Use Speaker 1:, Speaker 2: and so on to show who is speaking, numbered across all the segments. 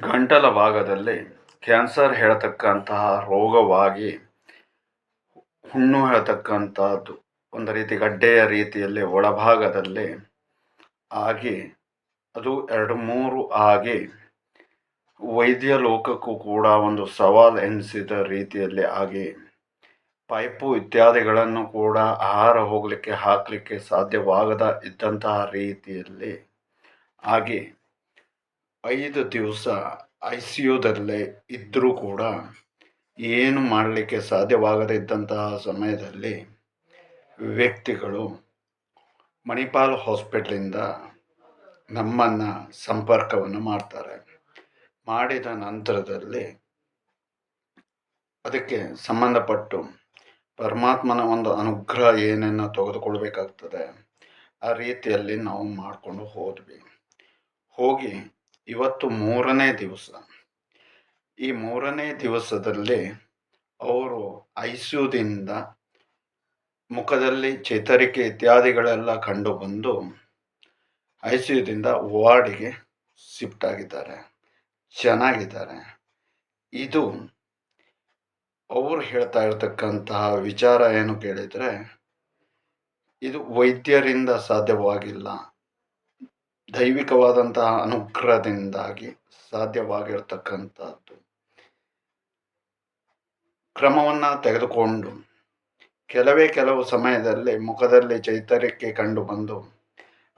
Speaker 1: ಗಂಟಲ ಭಾಗದಲ್ಲಿ ಕ್ಯಾನ್ಸರ್ ಹೇಳ್ತಕ್ಕಂತಹ ರೋಗವಾಗಿ ಹುಣ್ಣು ಹೇಳ್ತಕ್ಕಂಥದ್ದು ಒಂದು ರೀತಿ ಗಡ್ಡೆಯ ರೀತಿಯಲ್ಲಿ ಒಳಭಾಗದಲ್ಲಿ ಆಗಿ ಅದು 2-3 ಆಗಿ ವೈದ್ಯ ಲೋಕಕ್ಕೂ ಕೂಡ ಒಂದು ಸವಾಲು ಎನಿಸಿದ ರೀತಿಯಲ್ಲಿ ಆಗಿ ಪೈಪು ಇತ್ಯಾದಿಗಳನ್ನು ಕೂಡ ಆಹಾರ ಹೋಗಲಿಕ್ಕೆ ಹಾಕಲಿಕ್ಕೆ ಸಾಧ್ಯವಾಗದ ಇದ್ದಂತಹ ರೀತಿಯಲ್ಲಿ ಆಗಿ 5 ದಿವಸ ಐ ಸಿ ಯುದಲ್ಲೇ ಇದ್ದರೂ ಕೂಡ ಏನು ಮಾಡಲಿಕ್ಕೆ ಸಾಧ್ಯವಾಗದೇ ಇದ್ದಂತಹ ಸಮಯದಲ್ಲಿ ವ್ಯಕ್ತಿಗಳು ಮಣಿಪಾಲ್ ಹಾಸ್ಪಿಟ್ಲಿಂದ ನಮ್ಮನ್ನು ಸಂಪರ್ಕವನ್ನು ಮಾಡ್ತಾರೆ. ಮಾಡಿದ ನಂತರದಲ್ಲಿ ಅದಕ್ಕೆ ಸಂಬಂಧಪಟ್ಟು ಪರಮಾತ್ಮನ ಒಂದು ಅನುಗ್ರಹ ಏನನ್ನು ತೆಗೆದುಕೊಳ್ಬೇಕಾಗ್ತದೆ ಆ ರೀತಿಯಲ್ಲಿ ನಾವು ಮಾಡಿಕೊಂಡು ಹೋಗಿ ಇವತ್ತು 3ನೇ ದಿವಸ. ಈ 3ನೇ ದಿವಸದಲ್ಲಿ ಅವರು ಐ ಸಿ ಯುದಿಂದ ಮುಖದಲ್ಲಿ ಚೇತರಿಕೆ ಇತ್ಯಾದಿಗಳೆಲ್ಲ ಕಂಡು ಬಂದು ಐ ಸಿ ಯುದಿಂದ ವಾರ್ಡಿಗೆ ಶಿಫ್ಟ್ ಆಗಿದ್ದಾರೆ, ಚೆನ್ನಾಗಿದ್ದಾರೆ. ಇದು ಅವರು ಹೇಳ್ತಾ ಇರತಕ್ಕಂತಹ ವಿಚಾರ ಏನು ಕೇಳಿದರೆ, ಇದು ವೈದ್ಯರಿಂದ ಸಾಧ್ಯವಾಗಿಲ್ಲ, ದೈವಿಕವಾದಂತಹ ಅನುಗ್ರಹದಿಂದಾಗಿ ಸಾಧ್ಯವಾಗಿರ್ತಕ್ಕಂಥದ್ದು. ಕ್ರಮವನ್ನು ತೆಗೆದುಕೊಂಡು ಕೆಲವು ಸಮಯದಲ್ಲಿ ಮುಖದಲ್ಲಿ ಚೈತನ್ಯಕ್ಕೆ ಕಂಡು ಬಂದು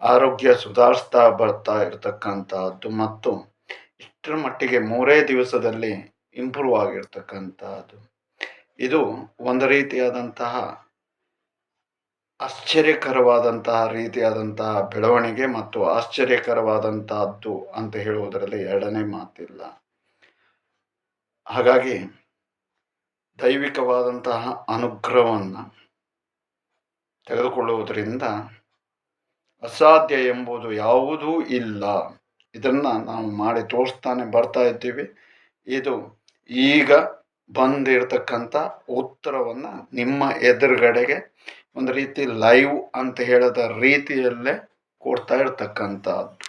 Speaker 1: ಆರೋಗ್ಯ ಸುಧಾರಿಸ್ತಾ ಬರ್ತಾ ಇರತಕ್ಕಂಥದ್ದು ಮತ್ತು ಇಷ್ಟರ ಮಟ್ಟಿಗೆ 3 ದಿವಸದಲ್ಲಿ ಇಂಪ್ರೂವ್ ಆಗಿರ್ತಕ್ಕಂಥದ್ದು. ಇದು ಒಂದು ರೀತಿಯಾದಂತಹ ಆಶ್ಚರ್ಯಕರವಾದಂತಹ ರೀತಿಯಾದಂತಹ ಬೆಳವಣಿಗೆ ಮತ್ತು ಆಶ್ಚರ್ಯಕರವಾದಂತಹದ್ದು ಅಂತ ಹೇಳುವುದರಲ್ಲಿ ಎರಡನೇ ಮಾತಿಲ್ಲ. ಹಾಗಾಗಿ ದೈವಿಕವಾದಂತಹ ಅನುಗ್ರಹವನ್ನು ತೆಗೆದುಕೊಳ್ಳುವುದರಿಂದ ಅಸಾಧ್ಯ ಎಂಬುದು ಯಾವುದೂ ಇಲ್ಲ. ಇದನ್ನು ನಾವು ಮಾಡಿ ತೋರಿಸ್ತಾನೆ ಬರ್ತಾ ಇದ್ದೀವಿ. ಇದು ಈಗ ಬಂದಿರತಕ್ಕಂಥ ಉತ್ತರವನ್ನು ನಿಮ್ಮ ಎದುರುಗಡೆಗೆ ಒಂದು ರೀತಿ ಲೈವ್ ಅಂತ ಹೇಳಿದ ರೀತಿಯಲ್ಲೇ ಕೊಡ್ತಾ ಇರ್ತಕ್ಕಂಥದ್ದು.